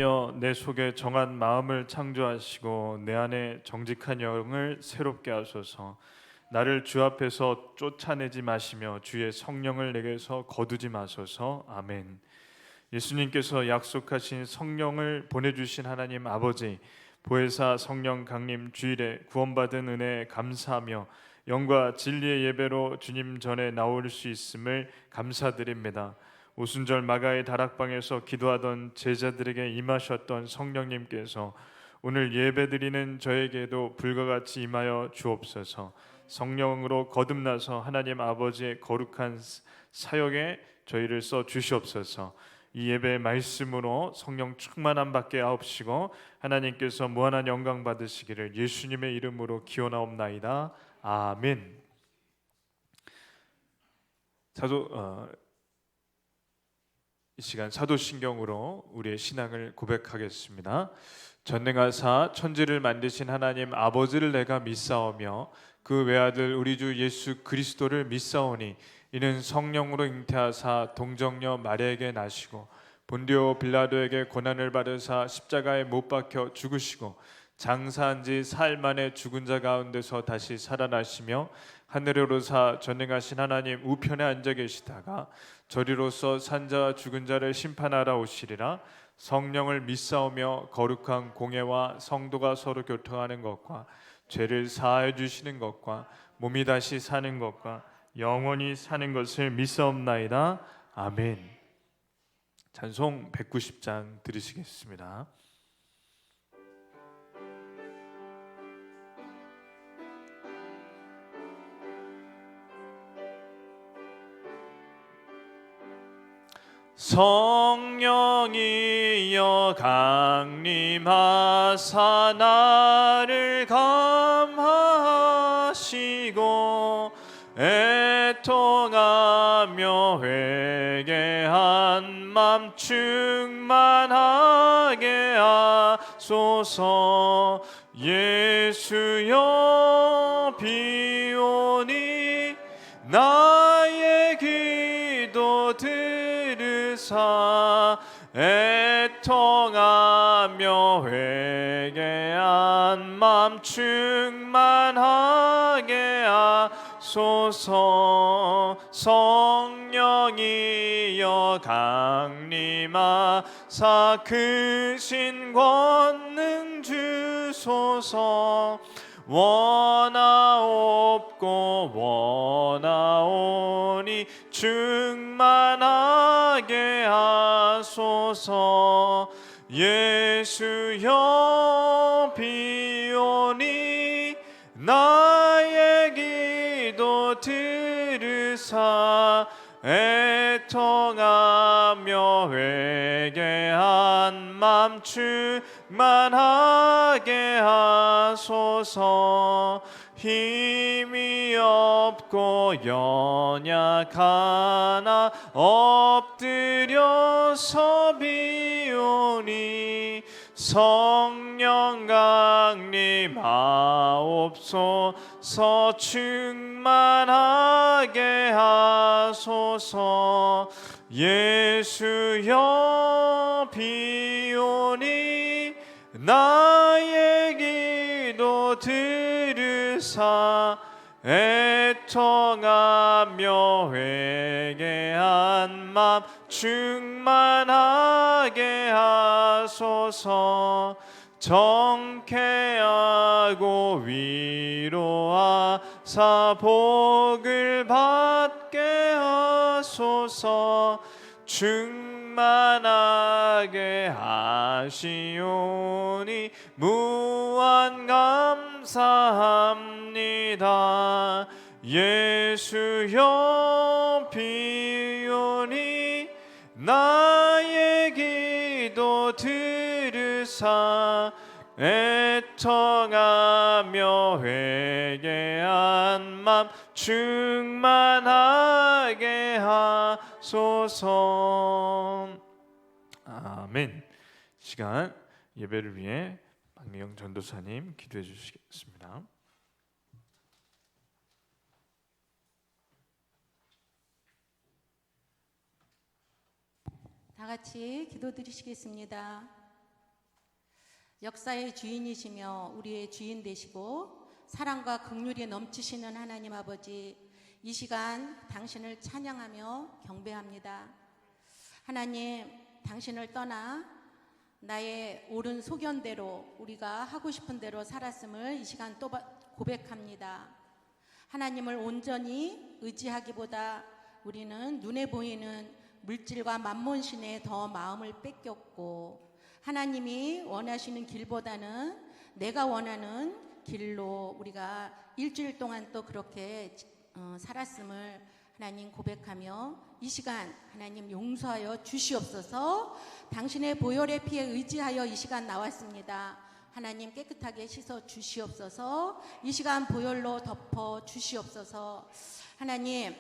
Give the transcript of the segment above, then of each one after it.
내 속에 정한 마음을 창조하시고 내 안에 정직한 영을 새롭게 하소서. 나를 주 앞에서 쫓아내지 마시며 주의 성령을 내게서 거두지 마소서. 아멘. 예수님께서 약속하신 성령을 보내주신 하나님 아버지, 보혜사 성령 강림 주일에 구원받은 은혜에 감사하며 영과 진리의 예배로 주님 전에 나올 수 있음을 감사드립니다. 오순절 마가의 다락방에서 기도하던 제자들에게 임하셨던 성령님께서 오늘 예배드리는 저에게도 불과 같이 임하여 주옵소서. 성령으로 거듭나서 하나님 아버지의 거룩한 사역에 저희를 써 주시옵소서. 이 예배의 말씀으로 성령 충만함 받게 하옵시고 하나님께서 무한한 영광 받으시기를 예수님의 이름으로 기원하옵나이다. 아멘. 이 시간 사도신경으로 우리의 신앙을 고백하겠습니다. 전능하사 천지를 만드신 하나님 아버지를 내가 믿사오며 그 외아들 우리 주 예수 그리스도를 믿사오니 이는 성령으로 잉태하사 동정녀 마리아에게 나시고 본디오 빌라도에게 고난을 받으사 십자가에 못 박혀 죽으시고 장사한 지 사흘 만에 죽은 자 가운데서 다시 살아나시며 하늘에 오르사 전능하신 하나님 우편에 앉아 계시다가 저리로서 산자와 죽은 자를 심판하러 오시리라. 성령을 믿사오며 거룩한 공예와 성도가 서로 교통하는 것과 죄를 사하여 주시는 것과 몸이 다시 사는 것과 영원히 사는 것을 믿사옵나이다. 아멘. 찬송 190장 들으시겠습니다. 성령이여 강림하사 나를 감화하시고 애통하며 회개한 맘 충만하게 하소서. 예수여 비오니 나의 기도 들으사 애통하며 회개한 맘 충만하게 하소서. 성령이여 강림하사 크신 권능 주소서. 원하옵고 원하오니 충만하게 하소서. 예수여 비오니 나의 기도 들으사 애통하며 회개한 맘 충만하게 하소서. 힘이 없고 연약하나 엎드려서 비오니 성령 강림하옵소서. 충만하게 하소서. 예수여 비오니 나의 기도 들으사 애통하며 회개한 맘 충만하게 하소서. 정케하고 위로하사 복을 받게 하소서. 충만하게 하시오니 무한 감사합니다. 예수여 비오니 나의 기도 들으사 애통하며 회개한 맘 충만하게 하소서. 아멘. 시간 예배를 위해 박미영 전도사님 기도해 주시겠습니다. 다 같이 기도드리시겠습니다. 역사의 주인이시며 우리의 주인 되시고 사랑과 긍휼이 넘치시는 하나님 아버지, 이 시간 당신을 찬양하며 경배합니다. 하나님, 당신을 떠나 나의 옳은 소견대로 우리가 하고 싶은 대로 살았음을 이 시간 또 고백합니다. 하나님을 온전히 의지하기보다 우리는 눈에 보이는 물질과 만몬신에 더 마음을 뺏겼고, 하나님이 원하시는 길보다는 내가 원하는 길로 우리가 일주일 동안 또 그렇게 살았음을 하나님 고백하며 이 시간 하나님 용서하여 주시옵소서. 당신의 보혈의 피에 의지하여 이 시간 나왔습니다. 하나님 깨끗하게 씻어 주시옵소서. 이 시간 보혈로 덮어 주시옵소서. 하나님,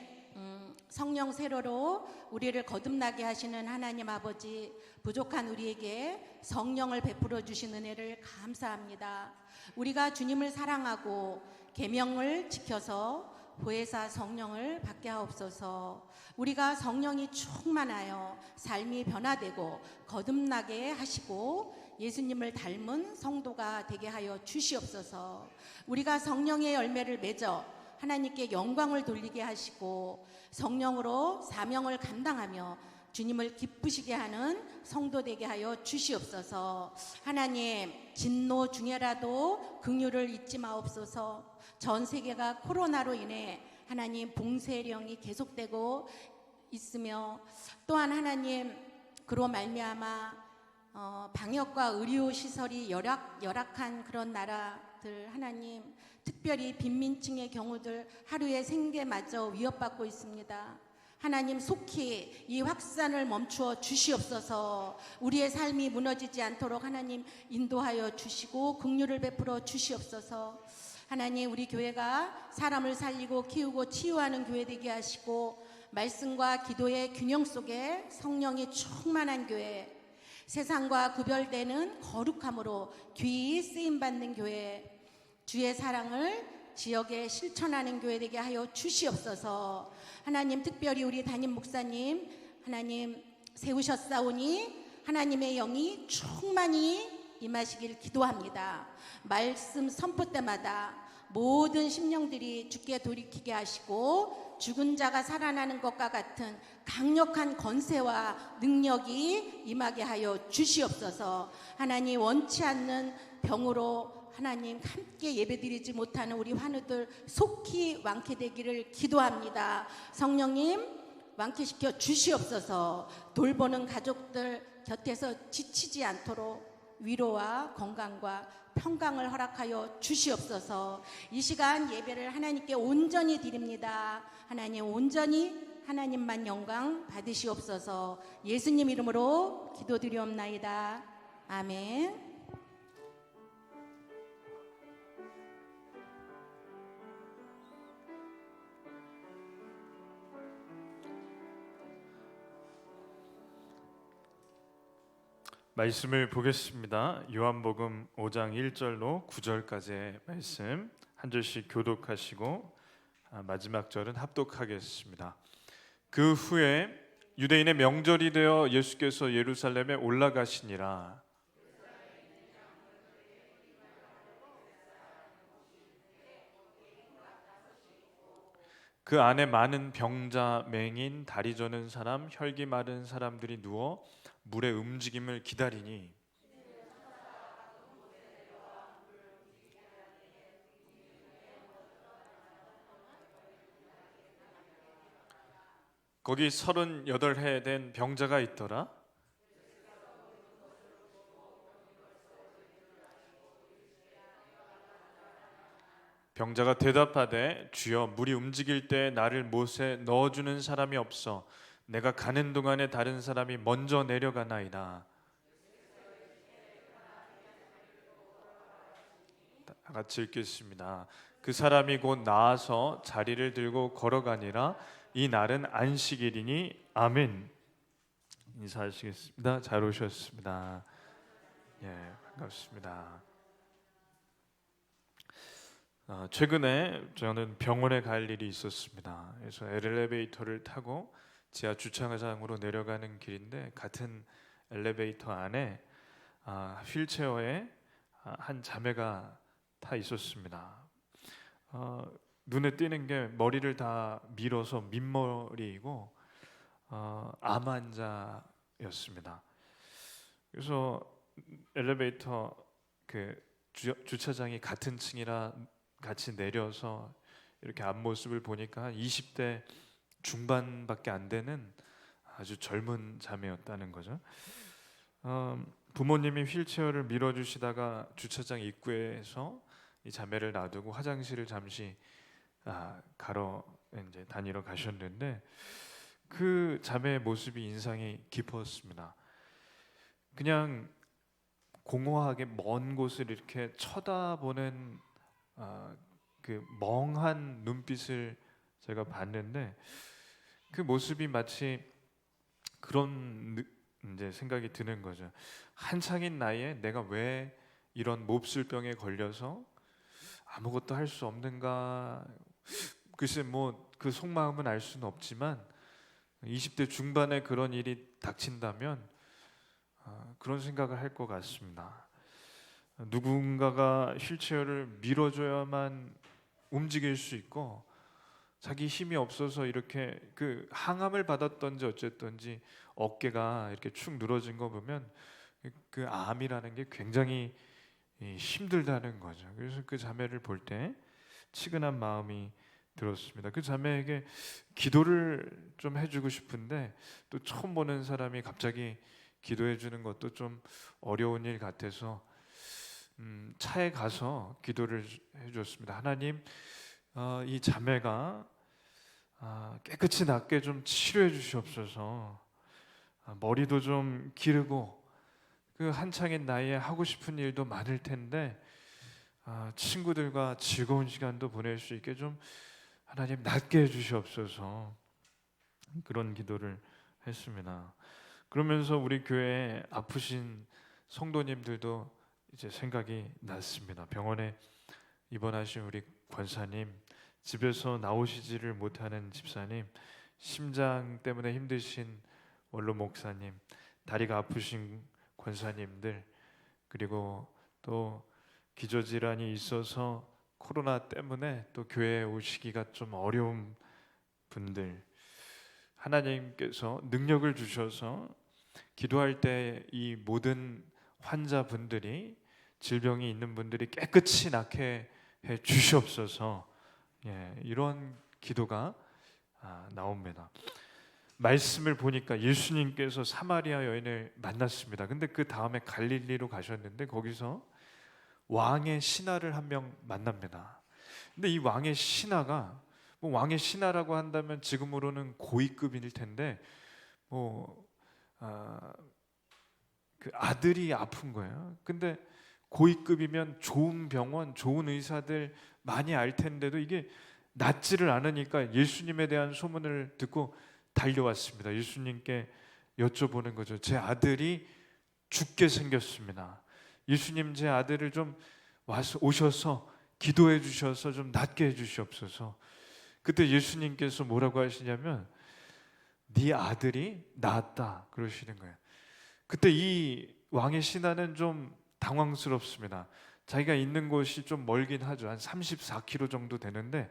성령 세로로 우리를 거듭나게 하시는 하나님 아버지, 부족한 우리에게 성령을 베풀어 주신 은혜를 감사합니다. 우리가 주님을 사랑하고 계명을 지켜서 보혜사 성령을 받게 하옵소서. 우리가 성령이 충만하여 삶이 변화되고 거듭나게 하시고 예수님을 닮은 성도가 되게 하여 주시옵소서. 우리가 성령의 열매를 맺어 하나님께 영광을 돌리게 하시고 성령으로 사명을 감당하며 주님을 기쁘시게 하는 성도 되게 하여 주시옵소서. 하나님, 진노 중에라도 긍휼을 잊지 마옵소서. 전 세계가 코로나로 인해 하나님 봉쇄령이 계속되고 있으며, 또한 하나님 그로 말미암아 방역과 의료 시설이 열악한 그런 나라들, 하나님 특별히 빈민층의 경우들 하루에 생계마저 위협받고 있습니다. 하나님 속히 이 확산을 멈추어 주시옵소서. 우리의 삶이 무너지지 않도록 하나님 인도하여 주시고 긍휼을 베풀어 주시옵소서. 하나님, 우리 교회가 사람을 살리고 키우고 치유하는 교회 되게 하시고 말씀과 기도의 균형 속에 성령이 충만한 교회, 세상과 구별되는 거룩함으로 귀히 쓰임받는 교회, 주의 사랑을 지역에 실천하는 교회 되게 하여 주시옵소서. 하나님, 특별히 우리 담임 목사님 하나님 세우셨사오니 하나님의 영이 충만히 임하시길 기도합니다. 말씀 선포 때마다 모든 심령들이 주께 돌이키게 하시고 죽은 자가 살아나는 것과 같은 강력한 권세와 능력이 임하게 하여 주시옵소서. 하나님, 원치 않는 병으로 하나님 함께 예배드리지 못하는 우리 환우들 속히 완쾌되기를 기도합니다. 성령님, 완쾌시켜 주시옵소서. 돌보는 가족들 곁에서 지치지 않도록 위로와 건강과 평강을 허락하여 주시옵소서. 이 시간 예배를 하나님께 온전히 드립니다. 하나님, 온전히 하나님만 영광 받으시옵소서. 예수님 이름으로 기도드리옵나이다. 아멘. 말씀을 보겠습니다. 요한복음 5장 1절로 9절까지의 말씀 한 절씩 교독하시고 마지막 절은 합독하겠습니다. 그 후에 유대인의 명절이 되어 예수께서 예루살렘에 올라가시니라. 그 안에 많은 병자, 맹인, 다리 저는 사람, 혈기 마른 사람들이 누워 물의 움직임을 기다리니 거기 38해 된 병자가 있더라. 병자가 대답하되 주여, 물이 움직일 때 나를 못에 넣어주는 사람이 없어 내가 가는 동안에 다른 사람이 먼저 내려가나이다. 다 같이 읽겠습니다. 그 사람이 곧 나아서 자리를 들고 걸어가니라. 이 날은 안식일이니. 아멘. 인사하시겠습니다. 잘 오셨습니다. 예, 반갑습니다. 최근에 저는 병원에 갈 일이 있었습니다. 그래서 엘리베이터를 타고 지하 주차장으로 내려가는 길인데 같은 엘리베이터 안에 휠체어에 한 자매가 다 있었습니다. 눈에 띄는 게 머리를 다 밀어서 민머리이고 암 환자였습니다. 그래서 엘리베이터 그 주차장이 같은 층이라 같이 내려서 이렇게 앞모습을 보니까 한 20대 중반밖에 안 되는 아주 젊은 자매였다는 거죠. 부모님이 휠체어를 밀어주시다가 주차장 입구에서 이 자매를 놔두고 화장실을 잠시 가러 이제 다니러 가셨는데 그 자매의 모습이 인상이 깊었습니다. 그냥 공허하게 먼 곳을 이렇게 쳐다보는 그 멍한 눈빛을 제가 봤는데 그 모습이 마치 그런 이제 생각이 드는 거죠. 한창인 나이에 내가 왜 이런 몹쓸병에 걸려서 아무것도 할 수 없는가? 글쎄 뭐 그 속마음은 알 수는 없지만 20대 중반에 그런 일이 닥친다면 그런 생각을 할 것 같습니다. 누군가가 휠체어를 밀어줘야만 움직일 수 있고 자기 힘이 없어서 이렇게 그 항암을 받았던지 어쨌든지 어깨가 이렇게 축 늘어진 거 보면 그 암이라는 게 굉장히 힘들다는 거죠. 그래서 그 자매를 볼 때 치근한 마음이 들었습니다. 그 자매에게 기도를 좀 해주고 싶은데 또 처음 보는 사람이 갑자기 기도해 주는 것도 좀 어려운 일 같아서 차에 가서 기도를 해줬습니다. 하나님, 이 자매가 깨끗이 낫게 좀 치료해 주시옵소서. 머리도 좀 기르고 그 한창인 나이에 하고 싶은 일도 많을 텐데 친구들과 즐거운 시간도 보낼 수 있게 좀 하나님 낫게 해주시옵소서. 그런 기도를 했습니다. 그러면서 우리 교회에 아프신 성도님들도 이제 생각이 났습니다. 병원에 입원하신 우리 권사님, 집에서 나오시지를 못하는 집사님, 심장 때문에 힘드신 원로 목사님, 다리가 아프신 권사님들, 그리고 또 기저질환이 있어서 코로나 때문에 또 교회에 오시기가 좀 어려운 분들, 하나님께서 능력을 주셔서 기도할 때 이 모든 환자분들이, 질병이 있는 분들이 깨끗이 낫게 해 주시옵소서. 이런 기도가 나옵니다. 말씀을 보니까 예수님께서 사마리아 여인을 만났습니다. 근데 그 다음에 갈릴리로 가셨는데 거기서 왕의 신하를 한 명 만납니다. 근데 이 왕의 신하가 뭐 왕의 신하라고 한다면 지금으로는 고위급일 텐데 그 아들이 아픈 거예요. 근데 고위급이면 좋은 병원, 좋은 의사들 많이 알 텐데도 이게 낫지를 않으니까 예수님에 대한 소문을 듣고 달려왔습니다. 예수님께 여쭤보는 거죠. 제 아들이 죽게 생겼습니다. 예수님, 제 아들을 좀 오셔서 기도해 주셔서 좀 낫게 해 주시옵소서. 그때 예수님께서 뭐라고 하시냐면 네 아들이 낫다 그러시는 거예요. 그때 이 왕의 신하는 좀 당황스럽습니다. 자기가 있는 곳이 좀 멀긴 하죠. 한 34km 정도 되는데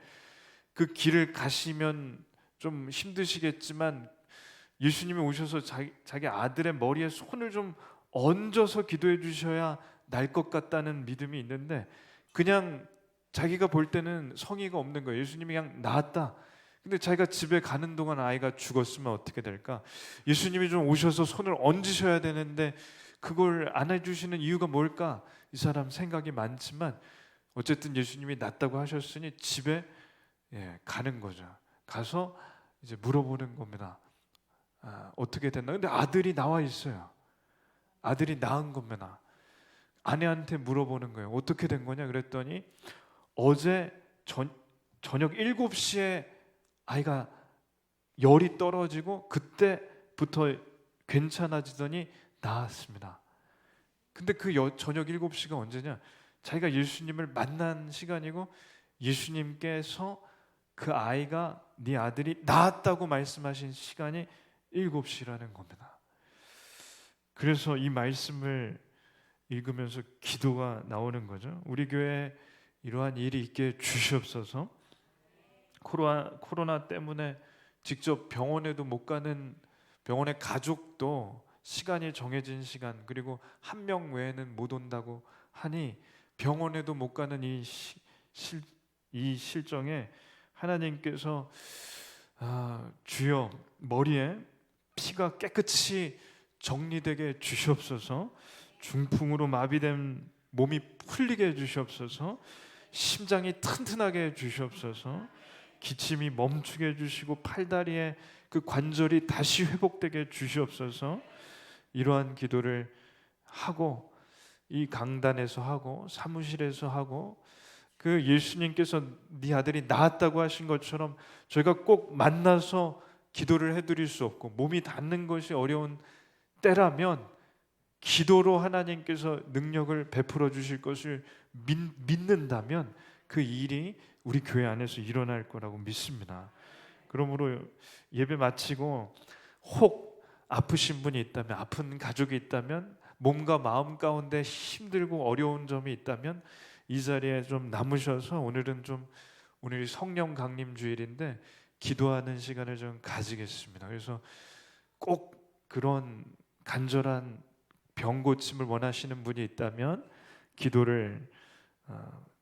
그 길을 가시면 좀 힘드시겠지만 예수님이 오셔서 자기 아들의 머리에 손을 좀 얹어서 기도해 주셔야 날 것 같다는 믿음이 있는데 그냥 자기가 볼 때는 성의가 없는 거예요. 예수님이 그냥 나았다. 근데 자기가 집에 가는 동안 아이가 죽었으면 어떻게 될까? 예수님이 좀 오셔서 손을 얹으셔야 되는데 그걸 안 해주시는 이유가 뭘까? 이 사람 생각이 많지만 어쨌든 예수님이 낫다고 하셨으니 집에 가는 거죠. 가서 이제 물어보는 겁니다. 어떻게 됐나? 근데 아들이 나와 있어요. 아들이 낳은 겁니다. 아내한테 물어보는 거예요. 어떻게 된 거냐? 그랬더니 어제 저녁 7시에 아이가 열이 떨어지고 그때부터 괜찮아지더니 나았습니다. 근데 그 저녁 7시가 언제냐? 자기가 예수님을 만난 시간이고 예수님께서 그 아이가 네 아들이 나았다고 말씀하신 시간이 7시라는 겁니다. 그래서 이 말씀을 읽으면서 기도가 나오는 거죠. 우리 교회에 이러한 일이 있게 주시옵소서. 코로나 때문에 직접 병원에도 못 가는 병원의 가족도 시간이 정해진 시간, 그리고 한 명 외에는 못 온다고 하니 병원에도 못 가는 이 실정에 하나님께서 주여 머리에 피가 깨끗이 정리되게 주시옵소서. 중풍으로 마비된 몸이 풀리게 해주시옵소서. 심장이 튼튼하게 해주시옵소서. 기침이 멈추게 해주시고 팔다리에 그 관절이 다시 회복되게 해주시옵소서. 이러한 기도를 하고 이 강단에서 하고 사무실에서 하고 그 예수님께서 네 아들이 나았다고 하신 것처럼 저희가 꼭 만나서 기도를 해드릴 수 없고 몸이 닿는 것이 어려운 때라면 기도로 하나님께서 능력을 베풀어 주실 것을 믿는다면 그 일이 우리 교회 안에서 일어날 거라고 믿습니다. 그러므로 예배 마치고 혹 아프신 분이 있다면, 아픈 가족이 있다면, 몸과 마음 가운데 힘들고 어려운 점이 있다면 이 자리에 좀 남으셔서 오늘이 성령 강림 주일인데 기도하는 시간을 좀 가지겠습니다. 그래서 꼭 그런 간절한 병 고침을 원하시는 분이 있다면 기도를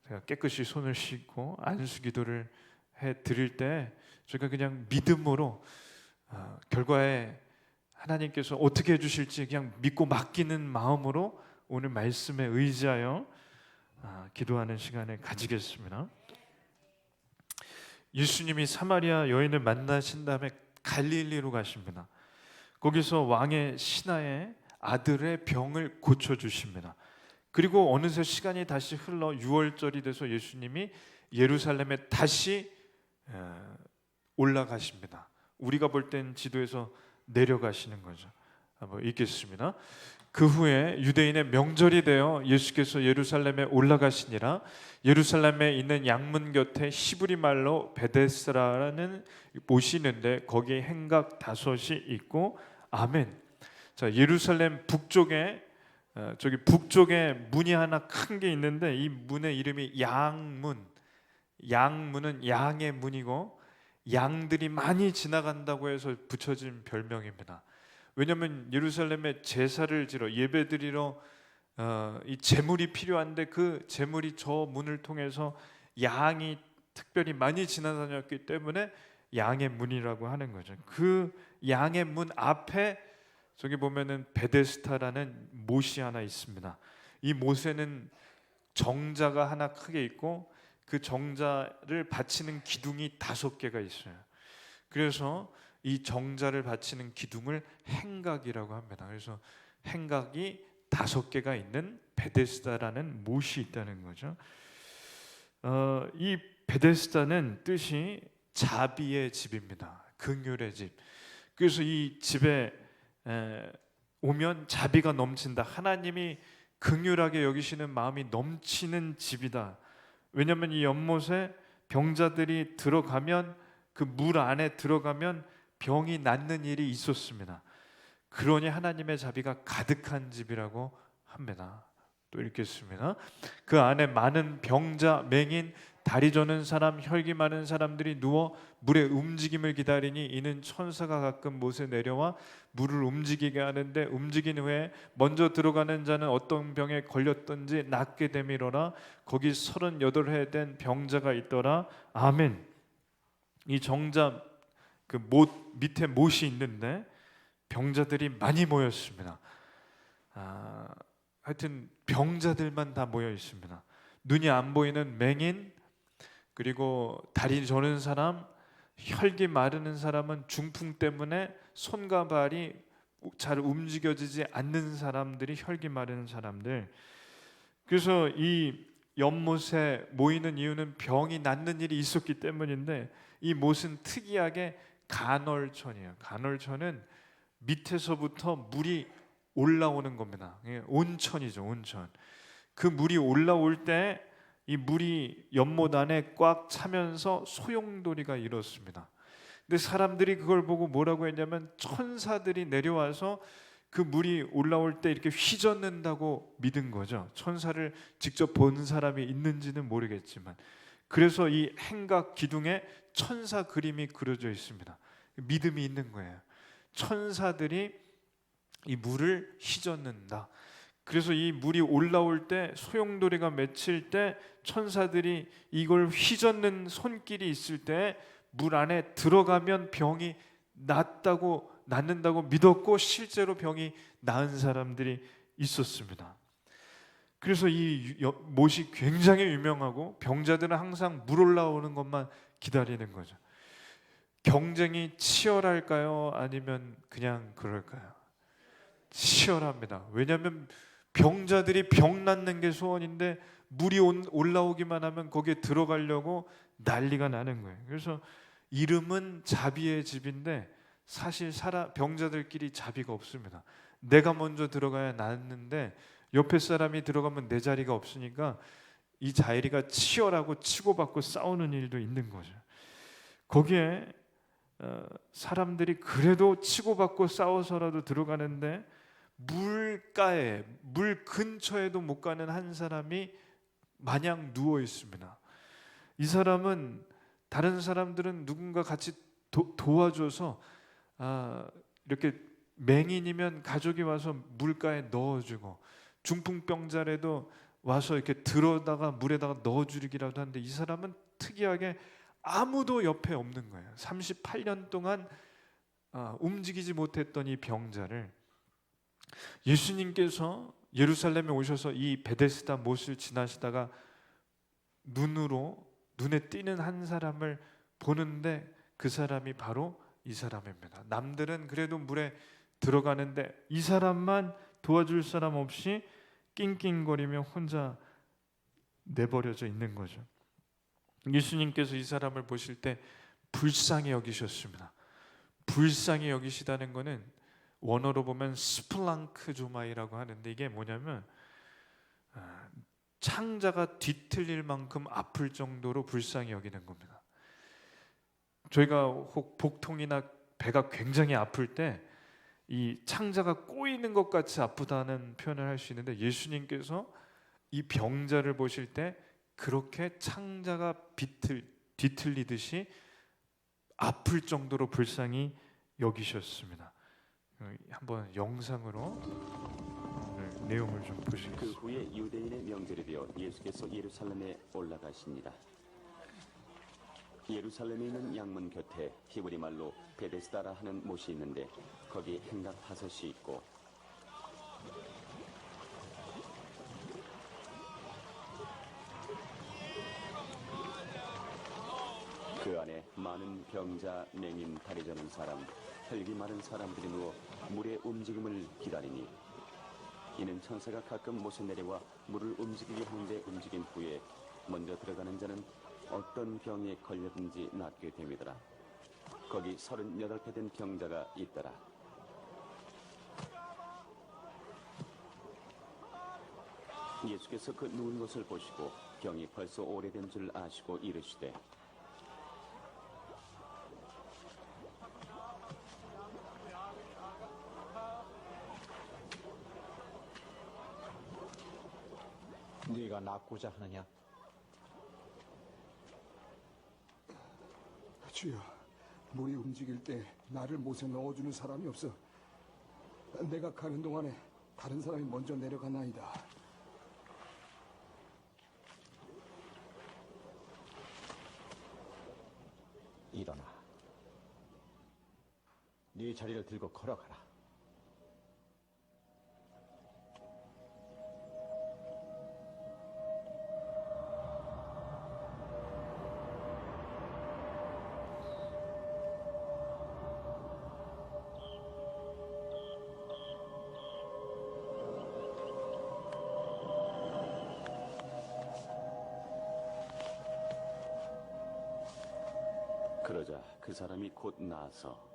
제가 깨끗이 손을 씻고 안수 기도를 해 드릴 때 저희가 그냥 믿음으로 결과에 하나님께서 어떻게 해주실지 그냥 믿고 맡기는 마음으로 오늘 말씀에 의지하여 기도하는 시간을 가지겠습니다. 예수님이 사마리아 여인을 만나신 다음에 갈릴리로 가십니다. 거기서 왕의 신하의 아들의 병을 고쳐주십니다. 그리고 어느새 시간이 다시 흘러 6월절이 돼서 예수님이 예루살렘에 다시 올라가십니다. 우리가 볼 땐 지도에서 내려가시는 거죠. 한번 읽겠습니다. 그 후에 유대인의 명절이 되어 예수께서 예루살렘에 올라가시니라. 예루살렘에 있는 양문 곁에 히브리 말로 베데스라는 못이 있는데 거기에 행각 5이 있고 아멘. 자, 예루살렘 북쪽에 저기 북쪽에 문이 하나 큰 게 있는데 이 문의 이름이 양문. 양문은 양의 문이고 양들이 많이 지나간다고 해서 붙여진 별명입니다. 왜냐하면 예루살렘에 제사를 지러 예배드리러 이 제물이 필요한데 그 제물이 저 문을 통해서 양이 특별히 많이 지나다녔기 때문에 양의 문이라고 하는 거죠. 그 양의 문 앞에 저기 보면은 베데스다라는 못이 하나 있습니다. 이 못에는 정자가 하나 크게 있고 그 정자를 받치는 기둥이 5개가 있어요. 그래서 이 정자를 받치는 기둥을 행각이라고 합니다. 그래서 행각이 5개가 있는 베데스다라는 못이 있다는 거죠. 이 베데스다는 뜻이 자비의 집입니다. 긍휼의 집. 그래서 이 집에 오면 자비가 넘친다. 하나님이 긍휼하게 여기시는 마음이 넘치는 집이다. 왜냐하면 이 연못에 병자들이 들어가면 그 물 안에 들어가면 병이 낫는 일이 있었습니다. 그러니 하나님의 자비가 가득한 집이라고 합니다. 또 읽겠습니다. 그 안에 많은 병자, 맹인, 다리 저는 사람, 혈기 많은 사람들이 누워 물의 움직임을 기다리니 이는 천사가 가끔 못에 내려와 물을 움직이게 하는데 움직인 후에 먼저 들어가는 자는 어떤 병에 걸렸던지 낫게 되미러라. 거기 38해 된 병자가 있더라. 아멘. 이 정자 그 못 밑에 못이 있는데 병자들이 많이 모였습니다. 하여튼 병자들만 다 모여 있습니다. 눈이 안 보이는 맹인, 그리고 다리 저는 사람, 혈기 마르는 사람은 중풍 때문에 손과 발이 잘 움직여지지 않는 사람들이 혈기 마르는 사람들. 그래서 이 연못에 모이는 이유는 병이 낫는 일이 있었기 때문인데 이 못은 특이하게 간헐천이에요. 간헐천은 밑에서부터 물이 올라오는 겁니다. 온천이죠, 온천. 그 물이 올라올 때 이 물이 연못 안에 꽉 차면서 소용돌이가 일었습니다. 근데 사람들이 그걸 보고 뭐라고 했냐면 천사들이 내려와서 그 물이 올라올 때 이렇게 휘젓는다고 믿은 거죠. 천사를 직접 본 사람이 있는지는 모르겠지만, 그래서 이 행각 기둥에 천사 그림이 그려져 있습니다. 믿음이 있는 거예요. 천사들이 이 물을 휘젓는다. 그래서 이 물이 올라올 때, 소용돌이가 맺힐 때 천사들이 이걸 휘젓는 손길이 있을 때 물 안에 들어가면 병이 낫는다고 믿었고, 실제로 병이 나은 사람들이 있었습니다. 그래서 이 못이 굉장히 유명하고, 병자들은 항상 물 올라오는 것만 기다리는 거죠. 경쟁이 치열할까요? 아니면 그냥 그럴까요? 치열합니다. 왜냐하면 병자들이 병 낫는 게 소원인데, 물이 올라오기만 하면 거기에 들어가려고 난리가 나는 거예요. 그래서 이름은 자비의 집인데 사실 병자들끼리 자비가 없습니다. 내가 먼저 들어가야 낫는데 옆에 사람이 들어가면 내 자리가 없으니까 이 자리가 치열하고 치고받고 싸우는 일도 있는 거죠. 거기에 사람들이 그래도 치고받고 싸워서라도 들어가는데, 물가에, 물 근처에도 못 가는 한 사람이 마냥 누워 있습니다. 이 사람은, 다른 사람들은 누군가 같이 도와줘서 이렇게 맹인이면 가족이 와서 물가에 넣어주고, 중풍병자라도 와서 이렇게 들어다가 물에다가 넣어주기라도 하는데, 이 사람은 특이하게 아무도 옆에 없는 거예요. 38년 동안 움직이지 못했던 이 병자를 예수님께서 예루살렘에 오셔서 이 베데스다 못을 지나시다가 눈에 띄는 한 사람을 보는데, 그 사람이 바로 이 사람입니다. 남들은 그래도 물에 들어가는데 이 사람만 도와줄 사람 없이 낑낑거리며 혼자 내버려져 있는 거죠. 예수님께서 이 사람을 보실 때 불쌍히 여기셨습니다. 불쌍히 여기시다는 것은 원어로 보면 스플랑크조마이라고 하는데, 이게 뭐냐면 창자가 뒤틀릴 만큼 아플 정도로 불쌍히 여기는 겁니다. 저희가 혹 복통이나 배가 굉장히 아플 때 이 창자가 꼬이는 것 같이 아프다는 표현을 할 수 있는데, 예수님께서 이 병자를 보실 때 그렇게 창자가 뒤틀리듯이 아플 정도로 불쌍히 여기셨습니다. 한번 영상으로 오늘 내용을 좀 보시겠습니다. 그 후에 유대인의 명절이 되어 예수께서 예루살렘에 올라가십니다. 예루살렘에 있는 양문 곁에 히브리 말로 베데스다라 하는 못이 있는데, 거기 행각 5이 있고 그 안에 많은 병자, 맹인, 다리 저는 사람, 혈기 마른 사람들이 누워 물의 움직임을 기다리니, 이는 천사가 가끔 못에 내려와 물을 움직이게 하는데, 움직인 후에 먼저 들어가는 자는 어떤 병에 걸렸든지 낫게 됨이더라. 거기 38배 된 병자가 있더라. 예수께서 그 누운 것을 보시고 병이 벌써 오래된 줄 아시고 이르시되, 네가 낫고자 하느냐? 주여, 물이 움직일 때 나를 못에 넣어주는 사람이 없어. 내가 가는 동안에 다른 사람이 먼저 내려가나이다. 일어나. 네 자리를 들고 걸어가라. 그러자 그 사람이 곧 나아서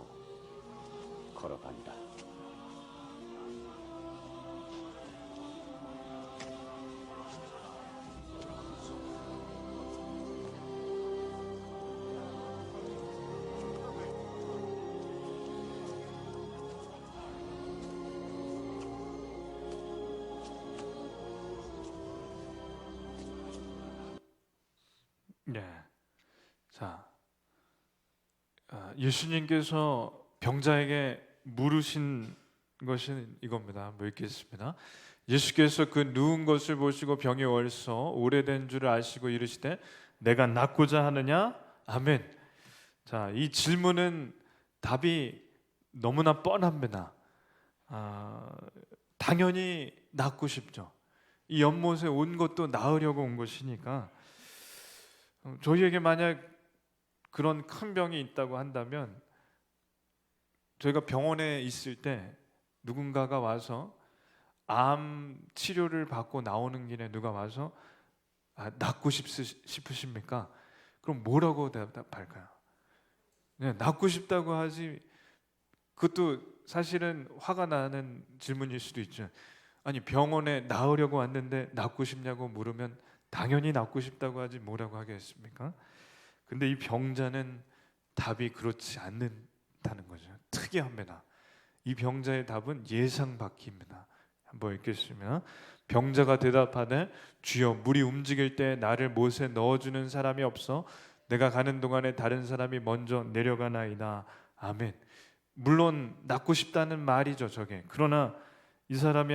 안고 걸어간다. 네. 자, 예수님께서 병자에게 물으신 것이 이겁니다. 한번 읽겠습니다. 예수께서 그 누운 것을 보시고 병이 얼서 오래된 줄을 아시고 이르시되 내가 낫고자 하느냐? 아멘. 자, 이 질문은 답이 너무나 뻔합니다. 당연히 낫고 싶죠. 이 연못에 온 것도 나으려고 온 것이니까. 저희에게 만약 그런 큰 병이 있다고 한다면 저희가 병원에 있을 때 누군가가 와서 암 치료를 받고 나오는 길에 누가 와서 낫고 싶으십니까? 그럼 뭐라고 대답할까요? 네, 낫고 싶다고 하지. 그것도 사실은 화가 나는 질문일 수도 있죠. 아니, 병원에 나으려고 왔는데 낫고 싶냐고 물으면 당연히 낫고 싶다고 하지 뭐라고 하겠습니까? 근데 이 병자는 답이 그렇지 않는다는 거죠. 특이합니다. 이 병자의 답은 예상 밖입니다. 한번 읽겠습니다. 병자가 대답하되 주여 물이 움직일 때 나를 못에 넣어주는 사람이 없어 내가 가는 동안에 다른 사람이 먼저 내려가나이다. 아멘. 물론 낫고 싶다는 말이죠, 저게. 그러나 이 사람이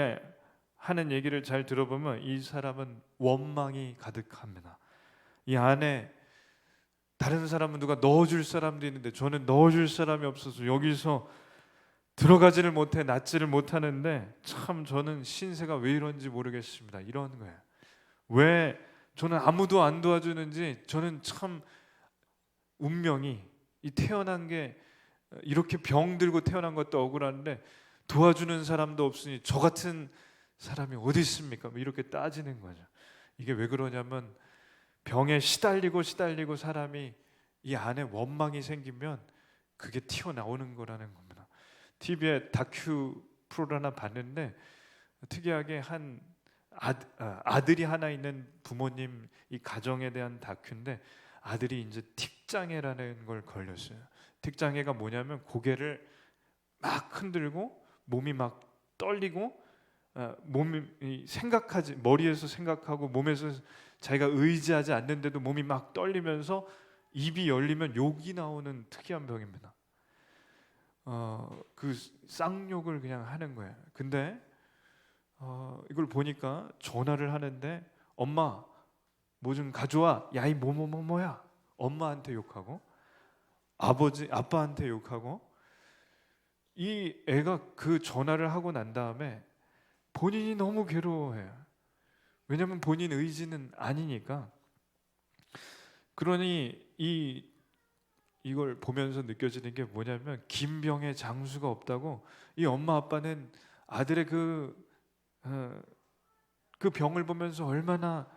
하는 얘기를 잘 들어보면 이 사람은 원망이 가득합니다. 이 안에 다른 사람은 누가 넣어줄 사람도 있는데 저는 넣어줄 사람이 없어서 여기서 들어가지를 못해 낫지를 못하는데 참 저는 신세가 왜 이런지 모르겠습니다. 이런 거예요. 왜 저는 아무도 안 도와주는지 저는 참 운명이 이 태어난 게 이렇게 병 들고 태어난 것도 억울한데 도와주는 사람도 없으니 저 같은 사람이 어디 있습니까? 뭐 이렇게 따지는 거죠. 이게 왜 그러냐면 병에 시달리고 사람이 이 안에 원망이 생기면 그게 튀어나오는 거라는 겁니다. TV에 다큐 프로를 하나 봤는데 특이하게 한 아들이 하나 있는 부모님 이 가정에 대한 다큐인데 아들이 이제 틱장애라는 걸 걸렸어요. 틱장애가 뭐냐면 고개를 막 흔들고 몸이 막 떨리고 몸이 머리에서 생각하고 몸에서 자기가 의지하지 않는데도 몸이 막 떨리면서 입이 열리면 욕이 나오는 특이한 병입니다. 그 쌍욕을 그냥 하는 거예요. 근데 이걸 보니까 전화를 하는데 엄마 뭐 좀 가져와. 야이 뭐야. 엄마한테 욕하고 아빠한테 욕하고 이 애가 그 전화를 하고 난 다음에 본인이 너무 괴로워해요. 왜냐하면 본인 의지는 아니니까. 그러니 이걸 보면서 느껴지는 게 뭐냐면 김병의 장수가 없다고 이 엄마 아빠는 아들의 그 병을 보면서 얼마나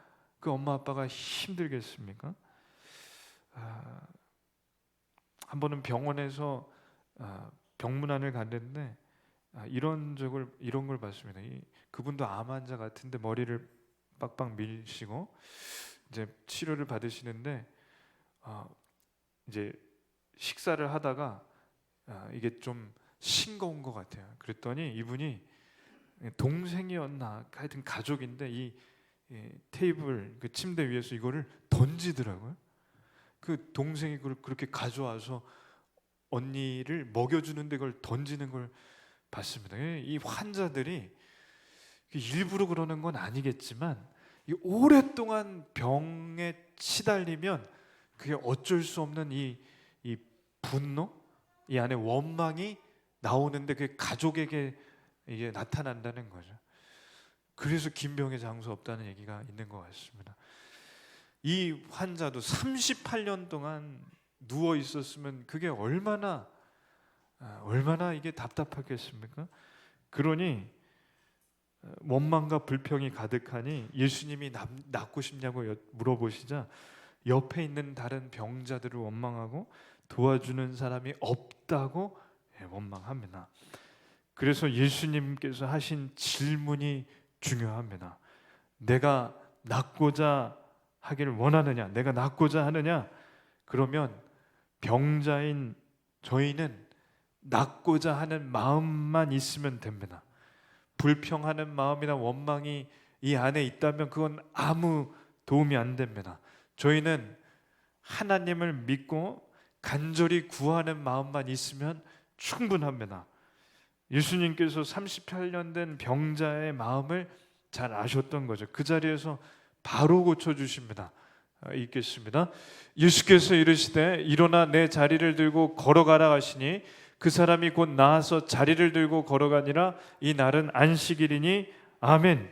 그 엄마 아빠가 힘들겠습니까? 한 번은 병원에서 병문안을 갔는데 이런 걸 봤습니다. 그분도 암 환자 같은데 머리를 빡빡 밀시고 이제 치료를 받으시는데 이제 식사를 하다가 이게 좀 싱거운 것 같아요. 그랬더니 이분이 동생이었나 하여튼 가족인데 이 테이블 그 침대 위에서 이거를 던지더라고요. 그 동생이 그걸 그렇게 가져와서 언니를 먹여주는데 그걸 던지는 걸 봤습니다. 이 환자들이 일부러 그러는 건 아니겠지만 이 오랫동안 병에 시달리면 그게 어쩔 수 없는 이 분노, 이 안에 원망이 나오는데 그게 가족에게 이게 나타난다는 거죠. 그래서 김병의 장수 없다는 얘기가 있는 것 같습니다. 이 환자도 38년 동안 누워 있었으면 그게 얼마나 이게 답답하겠습니까? 그러니 원망과 불평이 가득하니 예수님이 낫고 싶냐고 물어보시자 옆에 있는 다른 병자들을 원망하고 도와주는 사람이 없다고 원망합니다. 그래서 예수님께서 하신 질문이 중요합니다. 내가 낫고자 하기를 원하느냐? 내가 낫고자 하느냐? 그러면 병자인 저희는 낫고자 하는 마음만 있으면 됩니다. 불평하는 마음이나 원망이 이 안에 있다면 그건 아무 도움이 안 됩니다. 저희는 하나님을 믿고 간절히 구하는 마음만 있으면 충분합니다. 예수님께서 38년 된 병자의 마음을 잘 아셨던 거죠. 그 자리에서 바로 고쳐주십니다. 읽겠습니다. 예수께서 이르시되 일어나 내 자리를 들고 걸어가라 하시니 그 사람이 곧 나아서 자리를 들고 걸어가니라. 이 날은 안식일이니 아멘.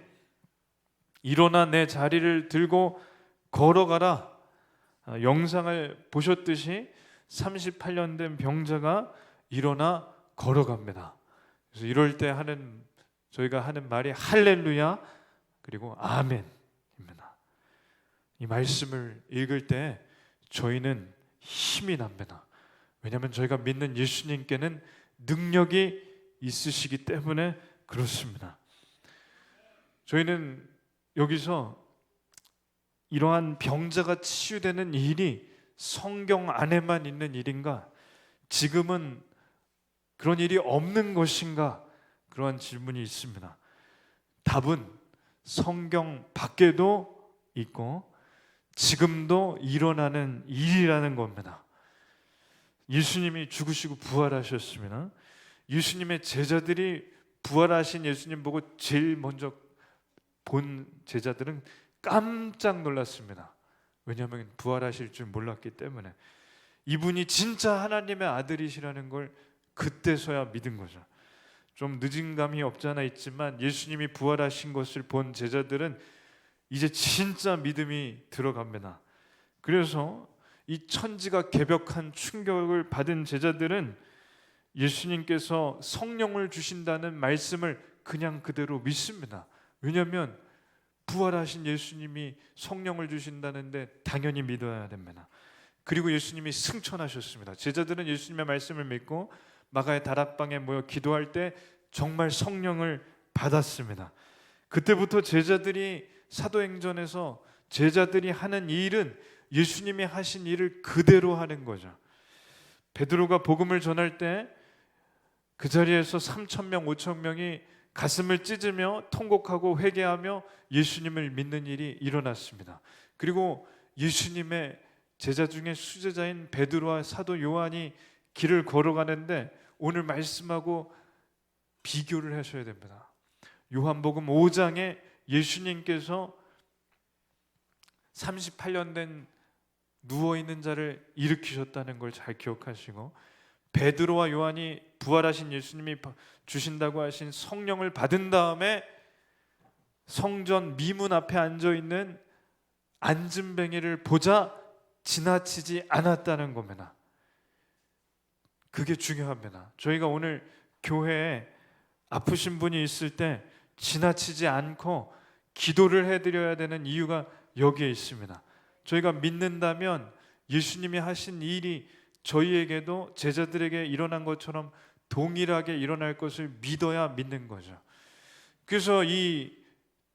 일어나 내 자리를 들고 걸어가라. 영상을 보셨듯이 38년 된 병자가 일어나 걸어갑니다. 그래서 이럴 때 저희가 하는 말이 할렐루야 그리고 아멘입니다. 이 말씀을 읽을 때 저희는 힘이 납니다. 왜냐하면 저희가 믿는 예수님께는 능력이 있으시기 때문에 그렇습니다. 저희는 여기서 이러한 병자가 치유되는 일이 성경 안에만 있는 일인가? 지금은 그런 일이 없는 것인가? 그러한 질문이 있습니다. 답은 성경 밖에도 있고 지금도 일어나는 일이라는 겁니다. 예수님이 죽으시고 부활하셨습니다. 예수님의 제자들이 부활하신 예수님 보고 제일 먼저 본 제자들은 깜짝 놀랐습니다. 왜냐하면 부활하실 줄 몰랐기 때문에. 이분이 진짜 하나님의 아들이시라는 걸 그때서야 믿은 거죠. 좀 늦은 감이 없지 않아 있지만 예수님이 부활하신 것을 본 제자들은 이제 진짜 믿음이 들어갑니다. 그래서 이 천지가 개벽한 충격을 받은 제자들은 예수님께서 성령을 주신다는 말씀을 그냥 그대로 믿습니다. 왜냐하면 부활하신 예수님이 성령을 주신다는데 당연히 믿어야 됩니다. 그리고 예수님이 승천하셨습니다. 제자들은 예수님의 말씀을 믿고 마가의 다락방에 모여 기도할 때 정말 성령을 받았습니다. 그때부터 제자들이 사도행전에서 제자들이 하는 일은 예수님이 하신 일을 그대로 하는 거죠. 베드로가 복음을 전할 때 그 자리에서 3,000명, 5,000명이 가슴을 찢으며 통곡하고 회개하며 예수님을 믿는 일이 일어났습니다. 그리고 예수님의 제자 중에 수제자인 베드로와 사도 요한이 길을 걸어가는데 오늘 말씀하고 비교를 하셔야 됩니다. 요한복음 5장에 예수님께서 38년 된 누워있는 자를 일으키셨다는 걸 잘 기억하시고 베드로와 요한이 부활하신 예수님이 주신다고 하신 성령을 받은 다음에 성전 미문 앞에 앉아있는 안진뱅이를 보자 지나치지 않았다는 겁니다. 그게 중요합니다. 저희가 오늘 교회에 아프신 분이 있을 때 지나치지 않고 기도를 해드려야 되는 이유가 여기에 있습니다. 저희가 믿는다면 예수님이 하신 일이 저희에게도 제자들에게 일어난 것처럼 동일하게 일어날 것을 믿어야 믿는 거죠. 그래서 이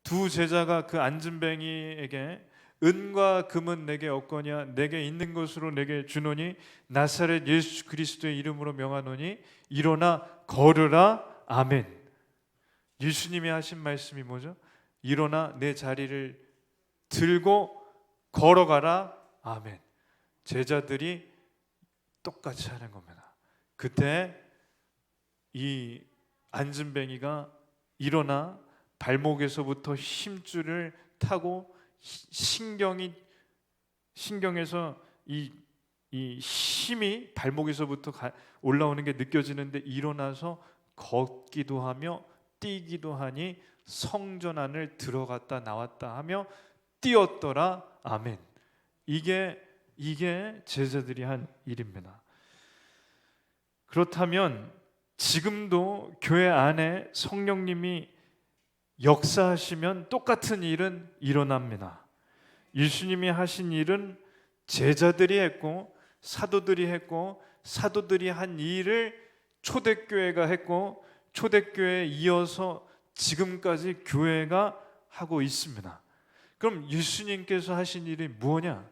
두 제자가 그 안진뱅이에게 은과 금은 내게 없거냐 내게 있는 것으로 내게 주노니 나사렛 예수 그리스도의 이름으로 명하노니 일어나 걸으라 아멘. 예수님이 하신 말씀이 뭐죠? 일어나 내 자리를 들고 걸어가라 아멘. 제자들이 똑같이 하는 겁니다. 그때 이 안진뱅이가 일어나 발목에서부터 힘줄을 타고 신경에서 이 힘이 발목에서부터 올라오는 게 느껴지는데 일어나서 걷기도 하며 뛰기도 하니 성전 안을 들어갔다 나왔다 하며 뛰었더라 아멘. 이게 제자들이 한 일입니다. 그렇다면 지금도 교회 안에 성령님이 역사하시면 똑같은 일은 일어납니다. 예수님이 하신 일은 제자들이 했고 사도들이 했고, 사도들이 한 일을 초대교회가 했고, 초대교회에 이어서 지금까지 교회가 하고 있습니다. 그럼 예수님께서 하신 일이 뭐냐?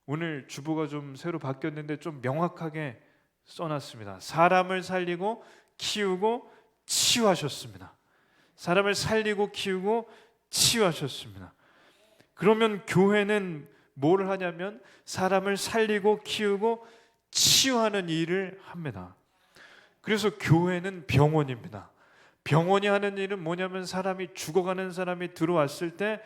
오늘 주보가 좀 새로 바뀌었는데 좀 명확하게 써놨습니다. 사람을 살리고 키우고 치유하셨습니다. 사람을 살리고 키우고 치유하셨습니다. 그러면 교회는 뭘 하냐면 사람을 살리고 키우고 치유하는 일을 합니다. 그래서 교회는 병원입니다. 병원이 하는 일은 뭐냐면 사람이 죽어가는 사람이 들어왔을 때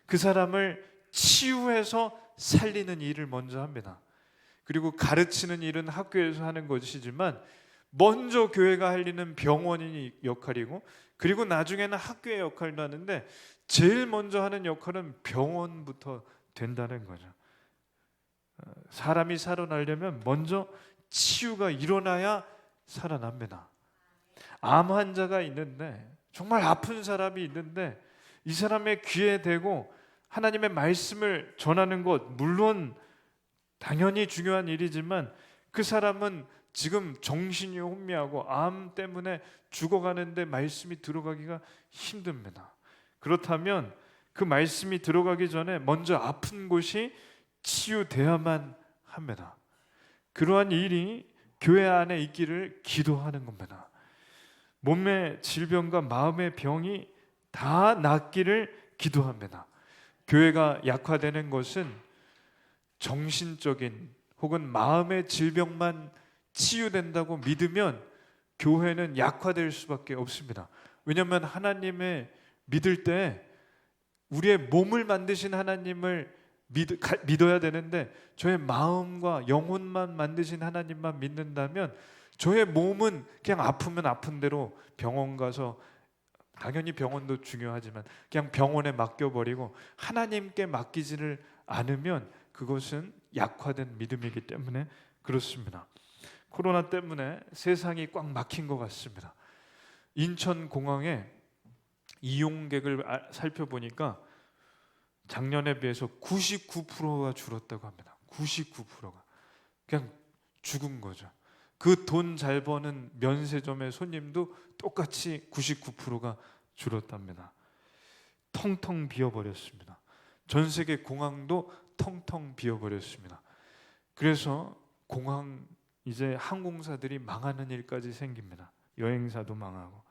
그 사람을 치유해서 살리는 일을 먼저 합니다. 그리고 가르치는 일은 학교에서 하는 것이지만 먼저 교회가 할 일은 병원이 역할이고, 그리고 나중에는 학교의 역할도 하는데 제일 먼저 하는 역할은 병원부터 된다는 거죠. 사람이 살아나려면 먼저 치유가 일어나야 살아납니다. 암 환자가 있는데, 정말 아픈 사람이 있는데, 이 사람의 귀에 대고 하나님의 말씀을 전하는 것, 물론 당연히 중요한 일이지만 그 사람은 지금 정신이 혼미하고 암 때문에 죽어가는데 말씀이 들어가기가 힘듭니다. 그렇다면 그 말씀이 들어가기 전에 먼저 아픈 곳이 치유돼야만 합니다. 그러한 일이 교회 안에 있기를 기도하는 겁니다. 몸의 질병과 마음의 병이 다 낫기를 기도합니다. 교회가 약화되는 것은 정신적인 혹은 마음의 질병만 치유된다고 믿으면 교회는 약화될 수밖에 없습니다. 왜냐하면 하나님의 믿을 때 우리의 몸을 만드신 하나님을 믿어야 되는데, 저의 마음과 영혼만 만드신 하나님만 믿는다면 저의 몸은 그냥 아프면 아픈 대로 병원 가서, 당연히 병원도 중요하지만 그냥 병원에 맡겨버리고 하나님께 맡기지를 않으면 그것은 약화된 믿음이기 때문에 그렇습니다. 코로나 때문에 세상이 꽉 막힌 것 같습니다. 인천공항에 이용객을 살펴보니까 작년에 비해서 99%가 줄었다고 합니다. 99%가 그냥 죽은 거죠. 그 돈 잘 버는 면세점의 손님도 똑같이 99%가 줄었답니다. 텅텅 비어버렸습니다. 전 세계 공항도 텅텅 비어버렸습니다. 그래서 공항, 이제 항공사들이 망하는 일까지 생깁니다. 여행사도 망하고.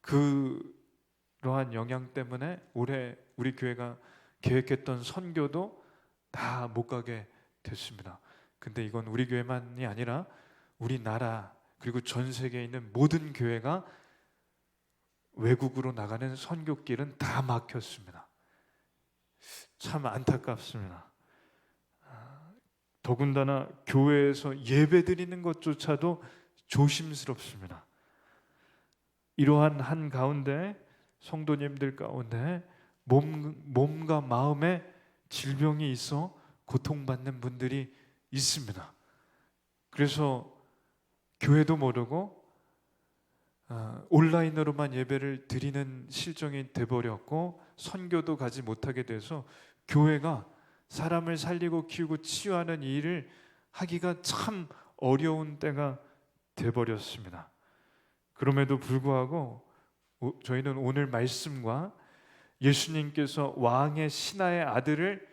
그러한 영향 때문에 올해 우리 교회가 계획했던 선교도 다 못 가게 됐습니다. 근데 이건 우리 교회만이 아니라 우리나라 그리고 전 세계에 있는 모든 교회가 외국으로 나가는 선교길은 다 막혔습니다. 참 안타깝습니다. 더군다나 교회에서 예배 드리는 것조차도 조심스럽습니다. 이러한 한 가운데 성도님들 가운데 몸과 마음에 질병이 있어 고통받는 분들이 있습니다. 그래서 교회도 모르고 온라인으로만 예배를 드리는 실정이 돼버렸고 선교도 가지 못하게 돼서 교회가 사람을 살리고 키우고 치유하는 일을 하기가 참 어려운 때가 돼버렸습니다. 그럼에도 불구하고 저희는 오늘 말씀과 예수님께서 왕의 신하의 아들을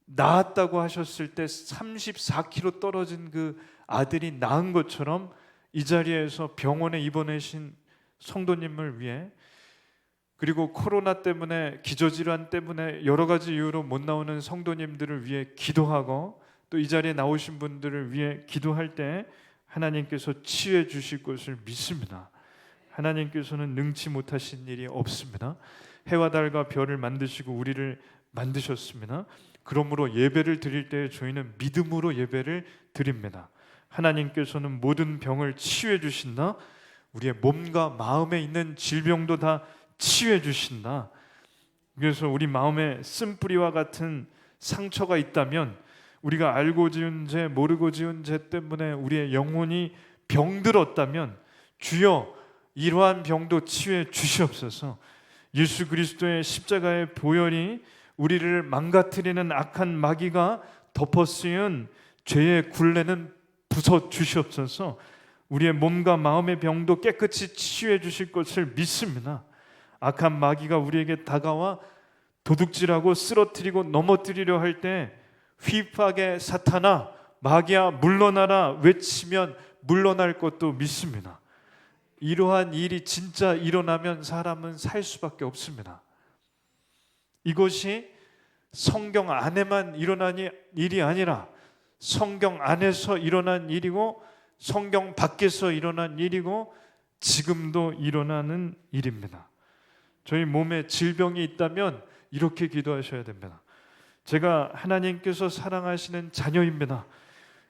낳았다고 하셨을 때 34km 떨어진 그 아들이 낳은 것처럼 이 자리에서 병원에 입원하신 성도님을 위해, 그리고 코로나 때문에 기저질환 때문에 여러 가지 이유로 못 나오는 성도님들을 위해 기도하고, 또 이 자리에 나오신 분들을 위해 기도할 때 하나님께서 치유해 주실 것을 믿습니다. 하나님께서는 능치 못하신 일이 없습니다. 해와 달과 별을 만드시고 우리를 만드셨습니다. 그러므로 예배를 드릴 때 저희는 믿음으로 예배를 드립니다. 하나님께서는 모든 병을 치유해 주신다. 우리의 몸과 마음에 있는 질병도 다 치유해 주신다. 그래서 우리 마음에 쓴뿌리와 같은 상처가 있다면, 우리가 알고 지은 죄 모르고 지은 죄 때문에 우리의 영혼이 병들었다면 주여 이러한 병도 치유해 주시옵소서. 예수 그리스도의 십자가의 보혈이 우리를 망가뜨리는 악한 마귀가 덮어 씌운 죄의 굴레는 부숴 주시옵소서. 우리의 몸과 마음의 병도 깨끗이 치유해 주실 것을 믿습니다. 악한 마귀가 우리에게 다가와 도둑질하고 쓰러뜨리고 넘어뜨리려 할 때 휘파게 사탄아 마귀야 물러나라 외치면 물러날 것도 믿습니다. 이러한 일이 진짜 일어나면 사람은 살 수밖에 없습니다. 이것이 성경 안에만 일어난 일이 아니라 성경 안에서 일어난 일이고 성경 밖에서 일어난 일이고 지금도 일어나는 일입니다. 저희 몸에 질병이 있다면 이렇게 기도하셔야 됩니다. 제가 하나님께서 사랑하시는 자녀입니다.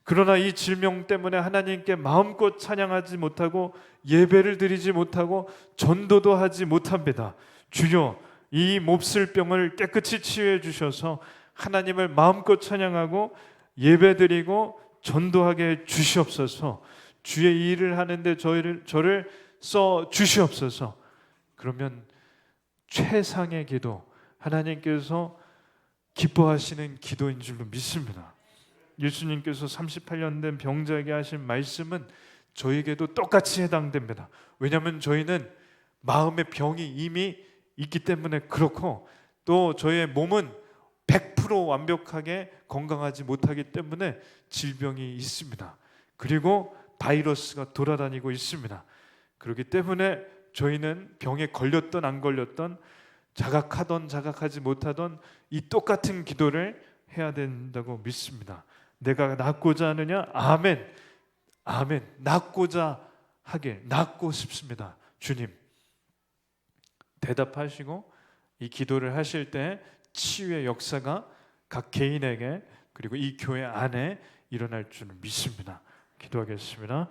그러나 이 질병 때문에 하나님께 마음껏 찬양하지 못하고 예배를 드리지 못하고 전도도 하지 못합니다. 주여, 이 몹쓸 병을 깨끗이 치유해 주셔서 하나님을 마음껏 찬양하고 예배드리고 전도하게 해 주시옵소서. 주의 일을 하는데 저를 써 주시옵소서. 그러면 최상의 기도, 하나님께서 기뻐하시는 기도인 줄로 믿습니다. 예수님께서 38년 된 병자에게 하신 말씀은 저에게도 똑같이 해당됩니다. 왜냐하면 저희는 마음의 병이 이미 있기 때문에 그렇고 또 저의 몸은 100% 완벽하게 건강하지 못하기 때문에 질병이 있습니다. 그리고 바이러스가 돌아다니고 있습니다. 그렇기 때문에 저희는 병에 걸렸던 안 걸렸던 자각하던 자각하지 못하던 이 똑같은 기도를 해야 된다고 믿습니다. 내가 낫고자 하느냐? 아멘. 아멘. 낫고자 하길, 낫고 싶습니다. 주님. 대답하시고 이 기도를 하실 때 치유의 역사가 각 개인에게 그리고 이 교회 안에 일어날 줄 믿습니다. 기도하겠습니다.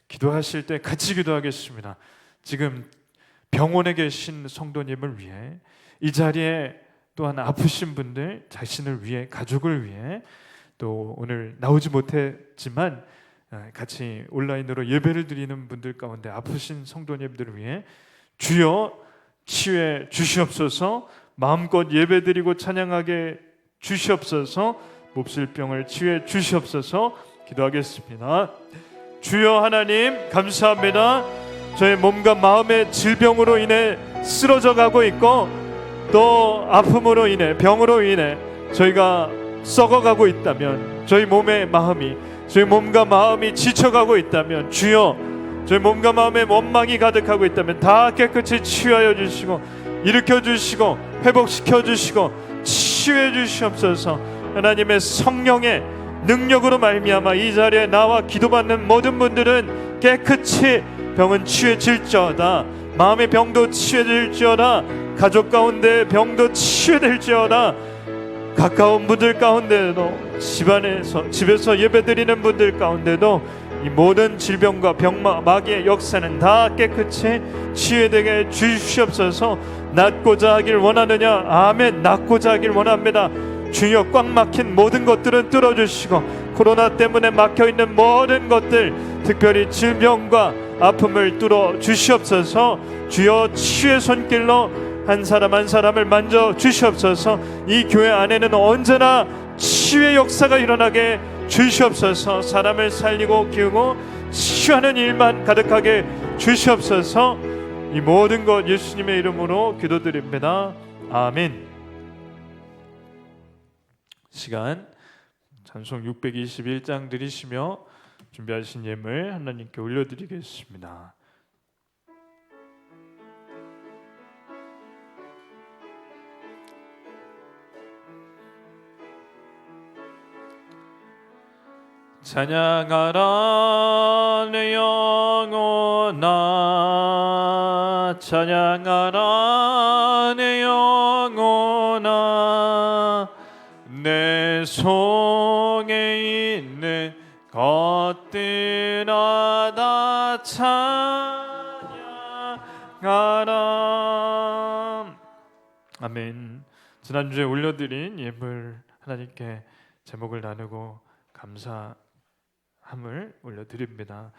기도하실 때 같이 기도하겠습니다. 지금 병원에 계신 성도님을 위해, 이 자리에 또한 아프신 분들, 자신을 위해, 가족을 위해, 또 오늘 나오지 못했지만 같이 온라인으로 예배를 드리는 분들 가운데 아프신 성도님들을 위해 주여 치유해 주시옵소서. 마음껏 예배드리고 찬양하게 주시옵소서. 몹쓸 병을 치유해 주시옵소서. 기도하겠습니다. 주여 하나님 감사합니다. 저의 몸과 마음의 질병으로 인해 쓰러져 가고 있고 또 아픔으로 인해, 병으로 인해 저희가 썩어가고 있다면, 저희 몸의 마음이, 저희 몸과 마음이 지쳐가고 있다면, 주여 저희 몸과 마음에 원망이 가득하고 있다면 다 깨끗이 치유하여 주시고 일으켜 주시고 회복시켜 주시고 치유해 주시옵소서. 하나님의 성령의 능력으로 말미암아 이 자리에 나와 기도받는 모든 분들은 깨끗이 병은 치유해질지어다. 마음의 병도 치유해질지어다. 가족 가운데 병도 치유될지어다. 가까운 분들 가운데도 집에서 예배드리는 분들 가운데도 이 모든 질병과 병마 마귀의 역사는 다 깨끗이 치유되게 주시옵소서. 낫고자 하길 원하느냐? 아멘. 낫고자 하길 원합니다. 주여 꽉 막힌 모든 것들은 뚫어주시고 코로나 때문에 막혀있는 모든 것들, 특별히 질병과 아픔을 뚫어 주시옵소서. 주여 치유의 손길로 한 사람 한 사람을 만져 주시옵소서. 이 교회 안에는 언제나 치유의 역사가 일어나게 주시옵소서. 사람을 살리고 키우고 치유하는 일만 가득하게 주시옵소서. 이 모든 것 예수님의 이름으로 기도드립니다. 아멘. 시간 찬송 621장 드리시며 준비하신 예물 하나님께 올려드리겠습니다. 찬양하라 내 영혼아, 찬양하라 내 영혼아, 내 속에 있는 것들아 다 찬양하라. 아멘. 지난주에 올려드린 예물 하나님께 제목을 나누고 감사함을 올려드립니다.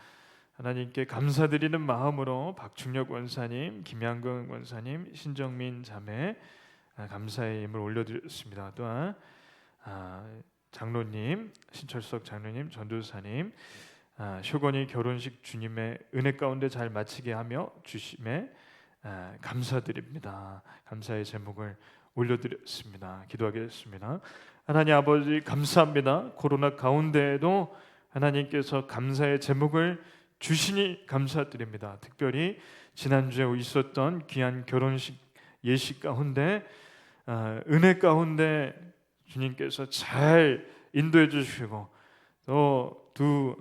하나님께 감사드리는 마음으로 박충혁 원사님, 김양근 원사님, 신정민 자매 감사의 예물 올려드렸습니다. 또한 장로님, 신철석 장로님, 전도사님, 효건이 결혼식 주님의 은혜 가운데 잘 마치게 하며 주심에 감사드립니다. 감사의 제목을 올려드렸습니다. 기도하겠습니다. 하나님 아버지 감사합니다. 코로나 가운데에도 하나님께서 감사의 제목을 주시니 감사드립니다. 특별히 지난주에 있었던 귀한 결혼식 예식 가운데 은혜 가운데 주님께서 잘 인도해 주시고 또 두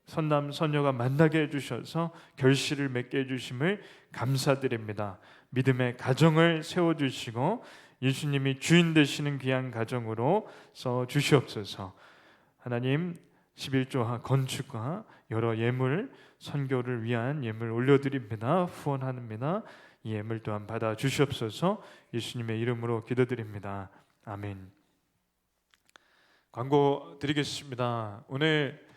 선남 선녀가 만나게 해주셔서 결실을 맺게 해주심을 감사드립니다. 믿음의 가정을 세워주시고 예수님이 주인 되시는 귀한 가정으로 써주시옵소서. 하나님 11조와 건축과 여러 예물 선교를 위한 예물 올려드립니다. 후원합니다. 이 예물 또한 받아 주시옵소서. 예수님의 이름으로 기도드립니다. 아멘. 광고 드리겠습니다. 오늘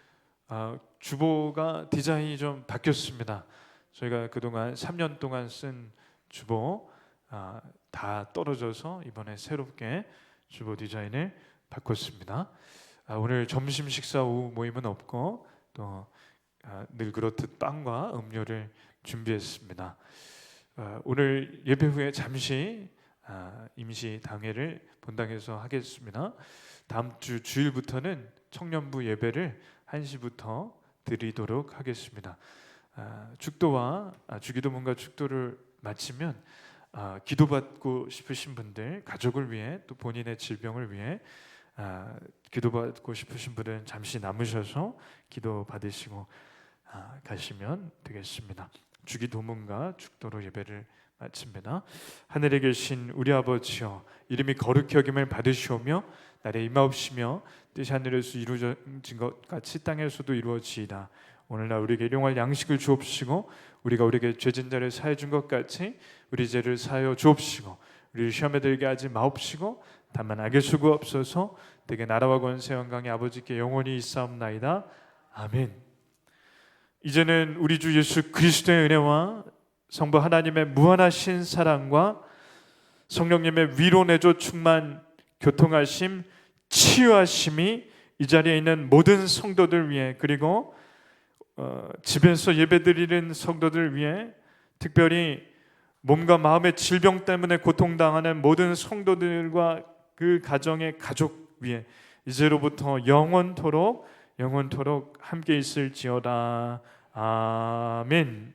주보가 디자인이 좀 바뀌었습니다. 저희가 그동안 3년 동안 쓴 주보 다 떨어져서 이번에 새롭게 주보 디자인을 바꿨습니다. 오늘 점심 식사 후 모임은 없고 또 늘 그렇듯 빵과 음료를 준비했습니다. 오늘 예배 후에 잠시 임시 당회를 본당에서 하겠습니다. 다음 주 주일부터는 청년부 예배를 1시부터 드리도록 하겠습니다. 축도와 주기도문과 축도를 마치면 기도받고 싶으신 분들, 가족을 위해 또 본인의 질병을 위해 기도받고 싶으신 분은 잠시 남으셔서 기도 받으시고 가시면 되겠습니다. 주기도문과 축도로 예배를 마칩니다. 하늘에 계신 우리 아버지여, 이름이 거룩히 여김을 받으시오며 날에 임하옵시며 뜻이 하늘에서 이루어진 것 같이 땅에서도 이루어지이다. 오늘날 우리에게 일용할 양식을 주옵시고 우리가 우리에게 죄진 자를 사해 준 것 같이 우리 죄를 사하여 주옵시고 우리를 시험에 들게 하지 마옵시고 다만 악의 수고없소서. 되게 나라와 권세 영광이 아버지께 영원히 있사옵나이다. 아멘. 이제는 우리 주 예수 그리스도의 은혜와 성부 하나님의 무한하신 사랑과 성령님의 위로 내조 충만 교통하심 치유하심이 이 자리에 있는 모든 성도들 위해, 그리고 집에서 예배드리는 성도들 위해, 특별히 몸과 마음의 질병 때문에 고통당하는 모든 성도들과 그 가정의 가족 위에 이제로부터 영원토록 함께 있을지어다. 아멘.